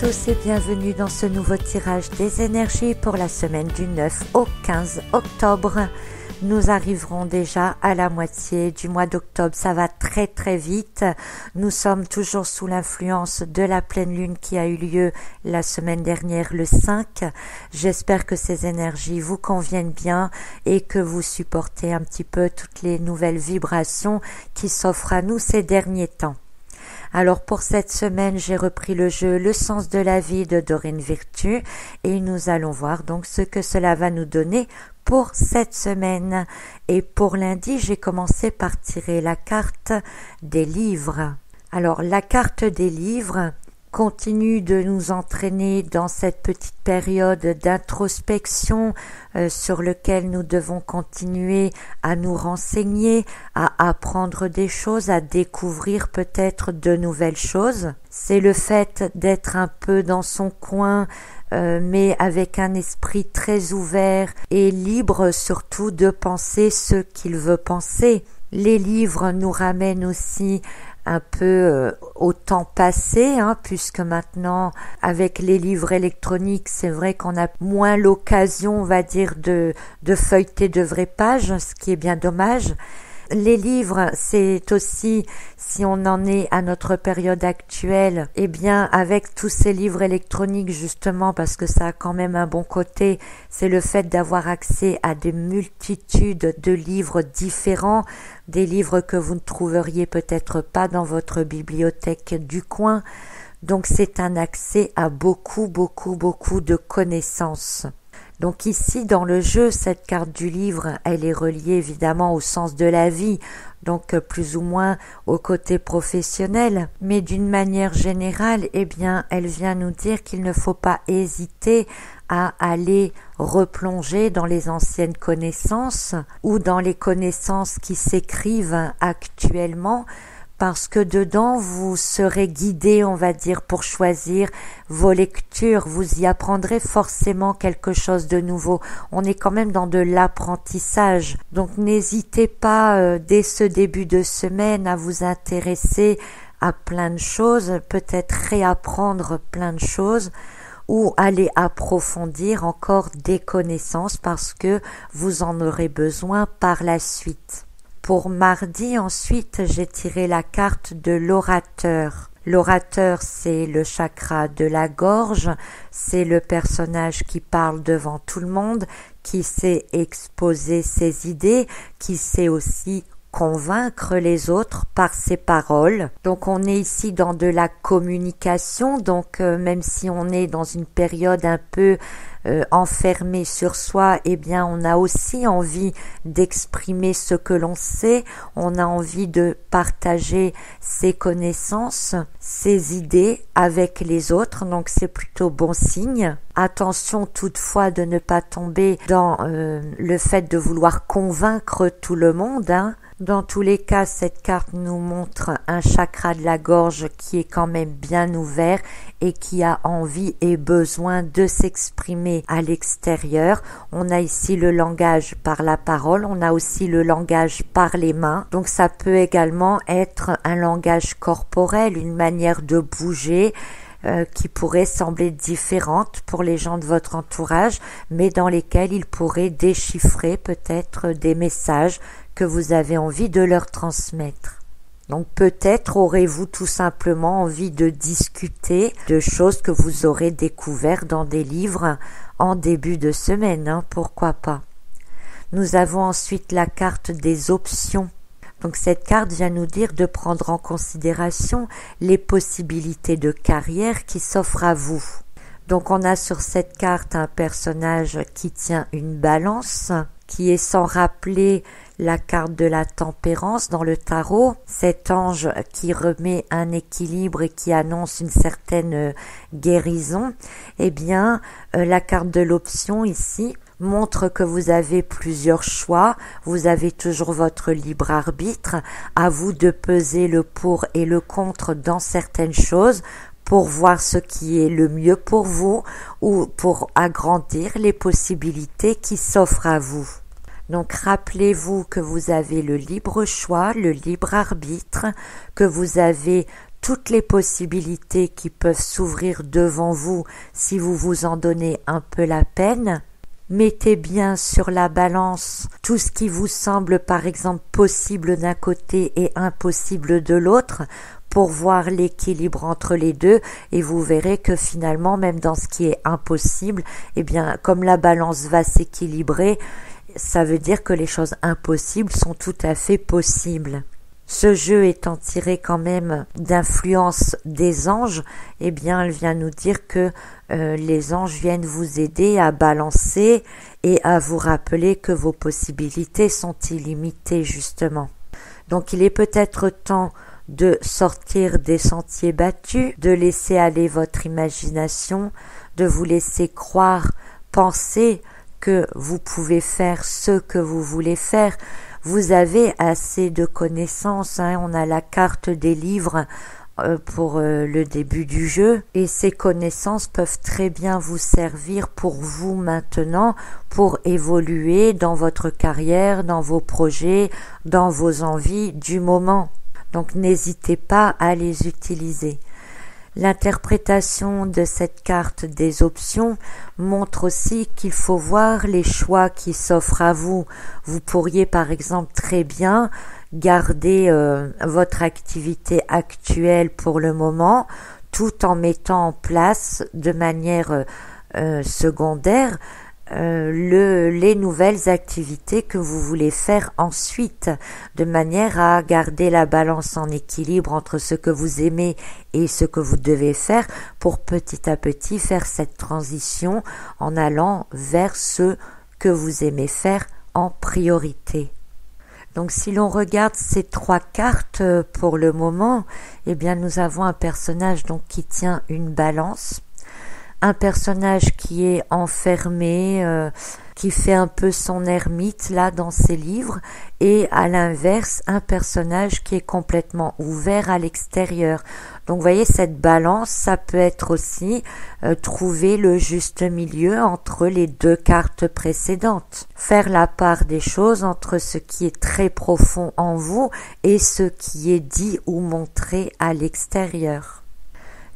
tous et bienvenue dans ce nouveau tirage des énergies pour la semaine du 9 au 15 octobre. Nous arriverons déjà à la moitié du mois d'octobre, ça va très très vite. Nous sommes toujours sous l'influence de la pleine lune qui a eu lieu la semaine dernière le 5. J'espère que ces énergies vous conviennent bien et que vous supportez un petit peu toutes les nouvelles vibrations qui s'offrent à nous ces derniers temps. Alors pour cette semaine, j'ai repris le jeu Le sens de la vie de Doreen Virtue et nous allons voir donc ce que cela va nous donner pour cette semaine. Et pour lundi, j'ai commencé par tirer la carte des livres. Alors la carte des livres continue de nous entraîner dans cette petite période d'introspection sur lequel nous devons continuer à nous renseigner, à apprendre des choses, à découvrir peut-être de nouvelles choses. C'est le fait d'être un peu dans son coin, mais avec un esprit très ouvert et libre surtout de penser ce qu'il veut penser. Les livres nous ramènent aussi un peu au temps passé, puisque maintenant, avec les livres électroniques, c'est vrai qu'on a moins l'occasion, on va dire, de feuilleter de vraies pages, ce qui est bien dommage. Les livres, c'est aussi, si on en est à notre période actuelle, eh bien, avec tous ces livres électroniques, justement, parce que ça a quand même un bon côté, c'est le fait d'avoir accès à des multitudes de livres différents, des livres que vous ne trouveriez peut-être pas dans votre bibliothèque du coin. Donc, c'est un accès à beaucoup de connaissances. Donc ici, dans le jeu, cette carte du livre, elle est reliée évidemment au sens de la vie, donc plus ou moins au côté professionnel. Mais d'une manière générale, eh bien, elle vient nous dire qu'il ne faut pas hésiter à aller replonger dans les anciennes connaissances ou dans les connaissances qui s'écrivent actuellement, parce que dedans, vous serez guidé, on va dire, pour choisir vos lectures. Vous y apprendrez forcément quelque chose de nouveau. On est quand même dans de l'apprentissage. Donc, n'hésitez pas, dès ce début de semaine, à vous intéresser à plein de choses, peut-être réapprendre plein de choses, ou aller approfondir encore des connaissances parce que vous en aurez besoin par la suite. Pour mardi, ensuite, j'ai tiré la carte de l'orateur. L'orateur, c'est le chakra de la gorge, c'est le personnage qui parle devant tout le monde, qui sait exposer ses idées, qui sait aussi convaincre les autres par ses paroles. Donc on est ici dans de la communication, donc même si on est dans une période un peu enfermé sur soi, eh bien on a aussi envie d'exprimer ce que l'on sait, on a envie de partager ses connaissances, ses idées avec les autres, donc c'est plutôt bon signe. Attention toutefois de ne pas tomber dans le fait de vouloir convaincre tout le monde, Dans tous les cas, cette carte nous montre un chakra de la gorge qui est quand même bien ouvert et qui a envie et besoin de s'exprimer à l'extérieur. On a ici le langage par la parole, on a aussi le langage par les mains. Donc ça peut également être un langage corporel, une manière de bouger, qui pourrait sembler différente pour les gens de votre entourage, mais dans lesquels ils pourraient déchiffrer peut-être des messages que vous avez envie de leur transmettre. Donc peut-être aurez-vous tout simplement envie de discuter de choses que vous aurez découvertes dans des livres en début de semaine, pourquoi pas. Nous avons ensuite la carte des options. Donc cette carte vient nous dire de prendre en considération les possibilités de carrière qui s'offrent à vous. Donc on a sur cette carte un personnage qui tient une balance, qui est sans rappeler la carte de la tempérance dans le tarot, cet ange qui remet un équilibre et qui annonce une certaine guérison. Eh bien, la carte de l'option ici montre que vous avez plusieurs choix, vous avez toujours votre libre arbitre, à vous de peser le pour et le contre dans certaines choses pour voir ce qui est le mieux pour vous ou pour agrandir les possibilités qui s'offrent à vous. Donc rappelez-vous que vous avez le libre choix, le libre arbitre, que vous avez toutes les possibilités qui peuvent s'ouvrir devant vous si vous vous en donnez un peu la peine. Mettez bien sur la balance tout ce qui vous semble par exemple possible d'un côté et impossible de l'autre pour voir l'équilibre entre les deux, et vous verrez que finalement même dans ce qui est impossible, eh bien comme la balance va s'équilibrer, ça veut dire que les choses impossibles sont tout à fait possibles. Ce jeu étant tiré quand même d'influence des anges, eh bien elle vient nous dire que les anges viennent vous aider à balancer et à vous rappeler que vos possibilités sont illimitées justement. Donc il est peut-être temps de sortir des sentiers battus, de laisser aller votre imagination, de vous laisser croire, penser que vous pouvez faire ce que vous voulez faire. Vous avez assez de connaissances, on a la carte des livres pour le début du jeu, et ces connaissances peuvent très bien vous servir pour vous maintenant, pour évoluer dans votre carrière, dans vos projets, dans vos envies du moment. Donc n'hésitez pas à les utiliser. L'interprétation de cette carte des options montre aussi qu'il faut voir les choix qui s'offrent à vous. Vous pourriez par exemple très bien garder votre activité actuelle pour le moment, tout en mettant en place de manière secondaire les nouvelles activités que vous voulez faire ensuite, de manière à garder la balance en équilibre entre ce que vous aimez et ce que vous devez faire, pour petit à petit faire cette transition en allant vers ce que vous aimez faire en priorité. Donc si l'on regarde ces trois cartes pour le moment, eh bien nous avons un personnage donc qui tient une balance, un personnage qui est enfermé, qui fait un peu son ermite là dans ses livres, et à l'inverse un personnage qui est complètement ouvert à l'extérieur. Donc vous voyez, cette balance, ça peut être aussi trouver le juste milieu entre les deux cartes précédentes, faire la part des choses entre ce qui est très profond en vous et ce qui est dit ou montré à l'extérieur.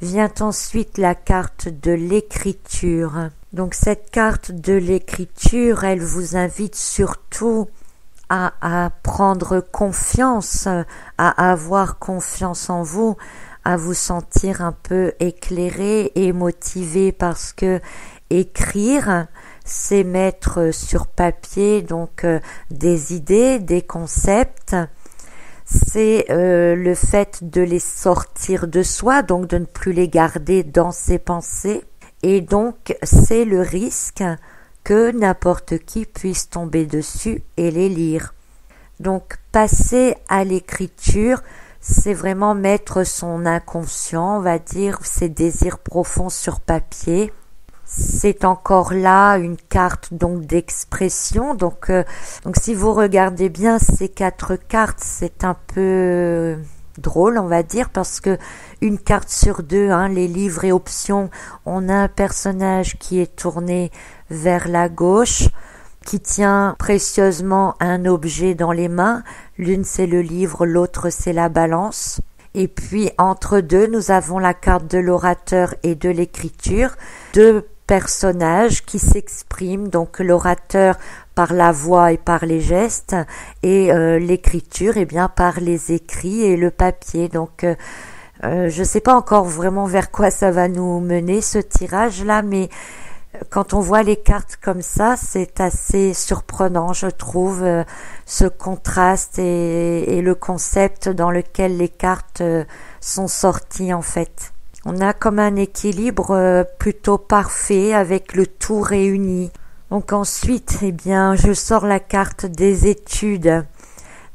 Vient ensuite la carte de l'écriture. Donc cette carte de l'écriture, elle vous invite surtout à prendre confiance, à avoir confiance en vous, à vous sentir un peu éclairé et motivé, parce que écrire, c'est mettre sur papier donc des idées, des concepts. C'est le fait de les sortir de soi, donc de ne plus les garder dans ses pensées, et donc c'est le risque que n'importe qui puisse tomber dessus et les lire. Donc passer à l'écriture, c'est vraiment mettre son inconscient, on va dire, ses désirs profonds sur papier. C'est encore là une carte donc d'expression. Donc si vous regardez bien ces quatre cartes, c'est un peu drôle, on va dire, parce que une carte sur deux, les livres et options, on a un personnage qui est tourné vers la gauche, qui tient précieusement un objet dans les mains. L'une c'est le livre, l'autre c'est la balance. Et puis entre deux, nous avons la carte de l'orateur et de l'écriture, deux personnages qui s'expriment, donc l'orateur par la voix et par les gestes, et l'écriture par les écrits et le papier. Donc je ne sais pas encore vraiment vers quoi ça va nous mener ce tirage là, mais quand on voit les cartes comme ça, c'est assez surprenant, je trouve, ce contraste et le concept dans lequel les cartes sont sorties en fait. On a comme un équilibre plutôt parfait avec le tout réuni. Donc ensuite, je sors la carte des études.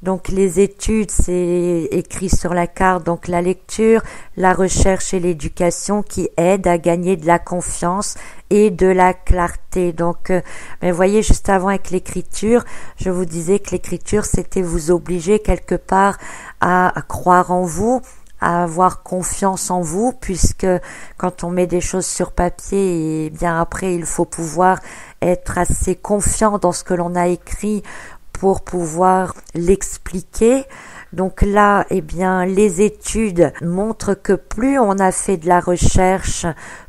Donc les études, c'est écrit sur la carte, donc la lecture, la recherche et l'éducation qui aident à gagner de la confiance et de la clarté. Donc, vous voyez, juste avant avec l'écriture, je vous disais que l'écriture, c'était vous obliger quelque part à croire en vous, à avoir confiance en vous, puisque quand on met des choses sur papier, et bien après, il faut pouvoir être assez confiant dans ce que l'on a écrit pour pouvoir l'expliquer. Donc là, eh bien, les études montrent que plus on a fait de la recherche,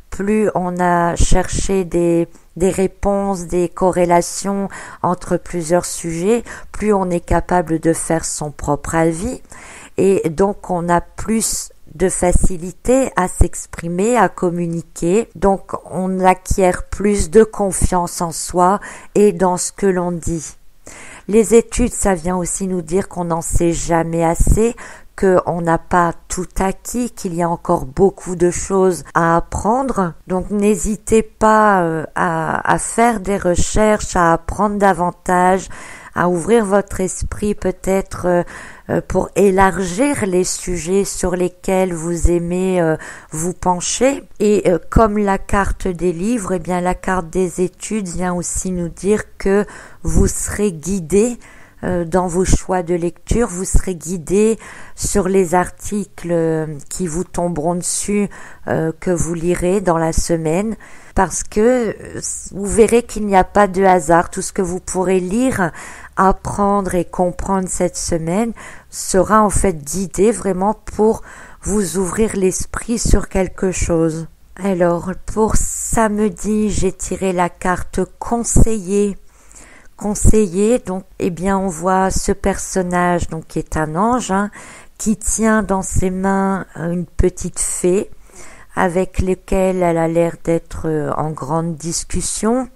plus on a cherché des réponses, des corrélations entre plusieurs sujets, plus on est capable de faire son propre avis et donc on a plus de facilité à s'exprimer, à communiquer, donc on acquiert plus de confiance en soi et dans ce que l'on dit. Les études, ça vient aussi nous dire qu'on n'en sait jamais assez, qu'on n'a pas tout acquis, qu'il y a encore beaucoup de choses à apprendre. Donc n'hésitez pas à faire des recherches, à apprendre davantage, à ouvrir votre esprit peut-être pour élargir les sujets sur lesquels vous aimez vous pencher. Et comme la carte des livres, eh bien la carte des études vient aussi nous dire que vous serez guidé dans vos choix de lecture, vous serez guidé sur les articles qui vous tomberont dessus, que vous lirez dans la semaine, parce que vous verrez qu'il n'y a pas de hasard. Tout ce que vous pourrez lire, apprendre et comprendre cette semaine sera en fait guidé vraiment pour vous ouvrir l'esprit sur quelque chose. Alors, pour samedi, j'ai tiré la carte conseiller. Conseiller, donc, eh bien, on voit ce personnage, donc, qui est un ange, qui tient dans ses mains une petite fée avec laquelle elle a l'air d'être en grande discussion.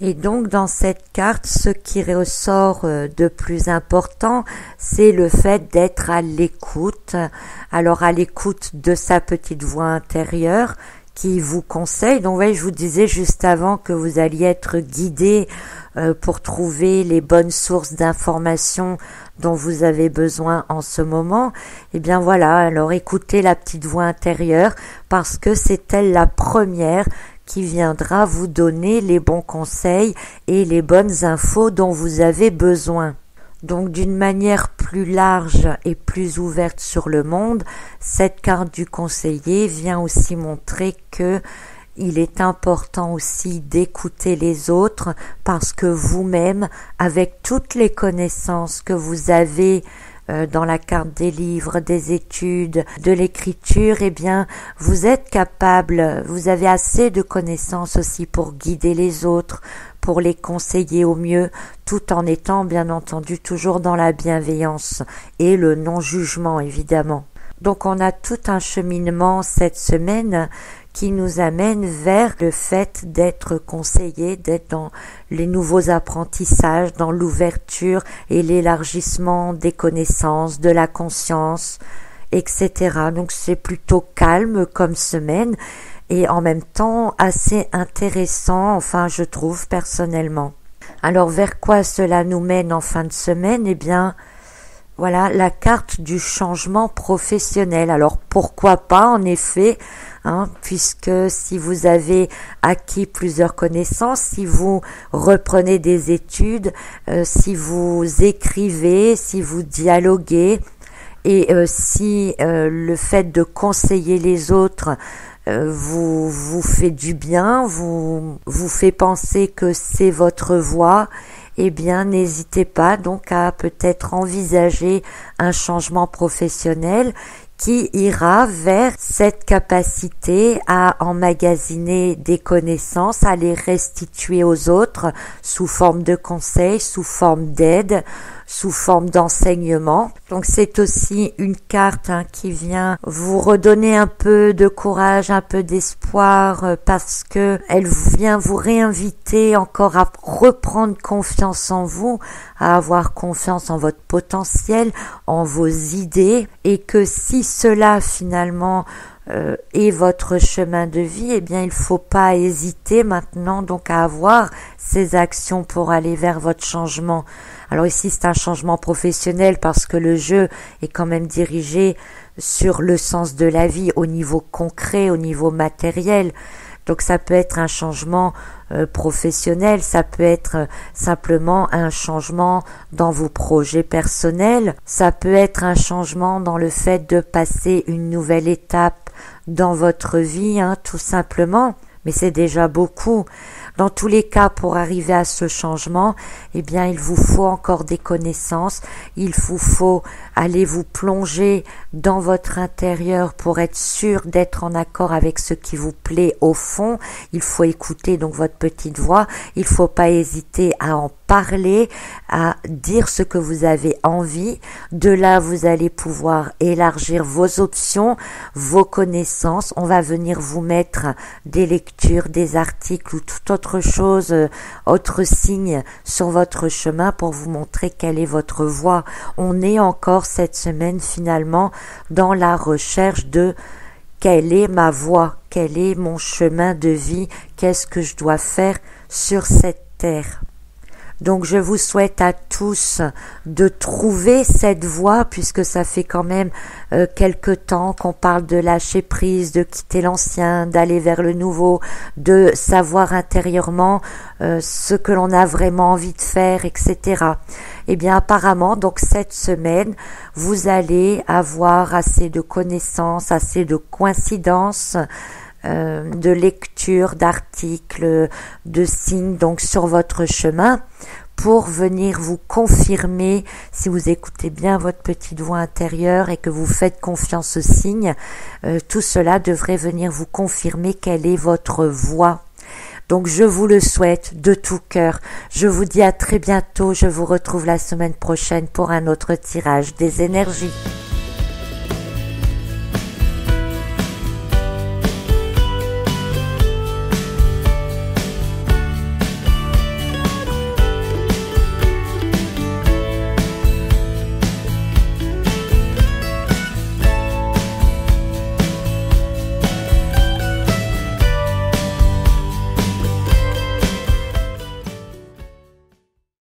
Et donc, dans cette carte, ce qui ressort de plus important, c'est le fait d'être à l'écoute. Alors, à l'écoute de sa petite voix intérieure qui vous conseille. Donc, je vous disais juste avant que vous alliez être guidé pour trouver les bonnes sources d'informations dont vous avez besoin en ce moment. Eh bien voilà, alors écoutez la petite voix intérieure parce que c'est elle la première qui viendra vous donner les bons conseils et les bonnes infos dont vous avez besoin. Donc d'une manière plus large et plus ouverte sur le monde, cette carte du conseiller vient aussi montrer que il est important aussi d'écouter les autres parce que vous-même, avec toutes les connaissances que vous avez dans la carte des livres, des études, de l'écriture, eh bien, vous êtes capable, vous avez assez de connaissances aussi pour guider les autres, pour les conseiller au mieux, tout en étant, bien entendu, toujours dans la bienveillance et le non-jugement, évidemment. Donc, on a tout un cheminement cette semaine qui nous amène vers le fait d'être conseillé, d'être dans les nouveaux apprentissages, dans l'ouverture et l'élargissement des connaissances, de la conscience, etc. Donc c'est plutôt calme comme semaine et en même temps assez intéressant, enfin je trouve personnellement. Alors vers quoi cela nous mène en fin de semaine ? Eh bien, voilà, la carte du changement professionnel. Alors pourquoi pas en effet, puisque si vous avez acquis plusieurs connaissances, si vous reprenez des études, si vous écrivez, si vous dialoguez, et si le fait de conseiller les autres vous fait du bien, vous fait penser que c'est votre voie, eh bien n'hésitez pas donc à peut-être envisager un changement professionnel qui ira vers cette capacité à emmagasiner des connaissances, à les restituer aux autres sous forme de conseils, sous forme d'aide, sous forme d'enseignement. Donc c'est aussi une carte qui vient vous redonner un peu de courage, un peu d'espoir parce que elle vient vous réinviter encore à reprendre confiance en vous, à avoir confiance en votre potentiel, en vos idées et que si cela finalement est votre chemin de vie, eh bien il faut pas hésiter maintenant donc à avoir ces actions pour aller vers votre changement. Alors ici c'est un changement professionnel parce que le jeu est quand même dirigé sur le sens de la vie au niveau concret, au niveau matériel. Donc ça peut être un changement professionnel, ça peut être simplement un changement dans vos projets personnels, ça peut être un changement dans le fait de passer une nouvelle étape dans votre vie, tout simplement. Mais c'est déjà beaucoup. Dans tous les cas, pour arriver à ce changement, eh bien, il vous faut encore des connaissances, il vous faut aller vous plonger dans votre intérieur pour être sûr d'être en accord avec ce qui vous plaît au fond. Il faut écouter donc votre petite voix, il ne faut pas hésiter à en parler, à dire ce que vous avez envie. De là, vous allez pouvoir élargir vos options, vos connaissances. On va venir vous mettre des lectures, des articles ou toute autre chose, autre signe sur votre chemin pour vous montrer quelle est votre voie. On est encore cette semaine finalement dans la recherche de quelle est ma voie, quel est mon chemin de vie, qu'est-ce que je dois faire sur cette terre. Donc je vous souhaite à tous de trouver cette voie, puisque ça fait quand même quelque temps qu'on parle de lâcher prise, de quitter l'ancien, d'aller vers le nouveau, de savoir intérieurement ce que l'on a vraiment envie de faire, etc. Eh bien apparemment, donc cette semaine, vous allez avoir assez de connaissances, assez de coïncidences, de lecture, d'articles, de signes donc sur votre chemin pour venir vous confirmer, si vous écoutez bien votre petite voix intérieure et que vous faites confiance aux signes, tout cela devrait venir vous confirmer quelle est votre voie. Donc je vous le souhaite de tout cœur. Je vous dis à très bientôt. Je vous retrouve la semaine prochaine pour un autre tirage des énergies.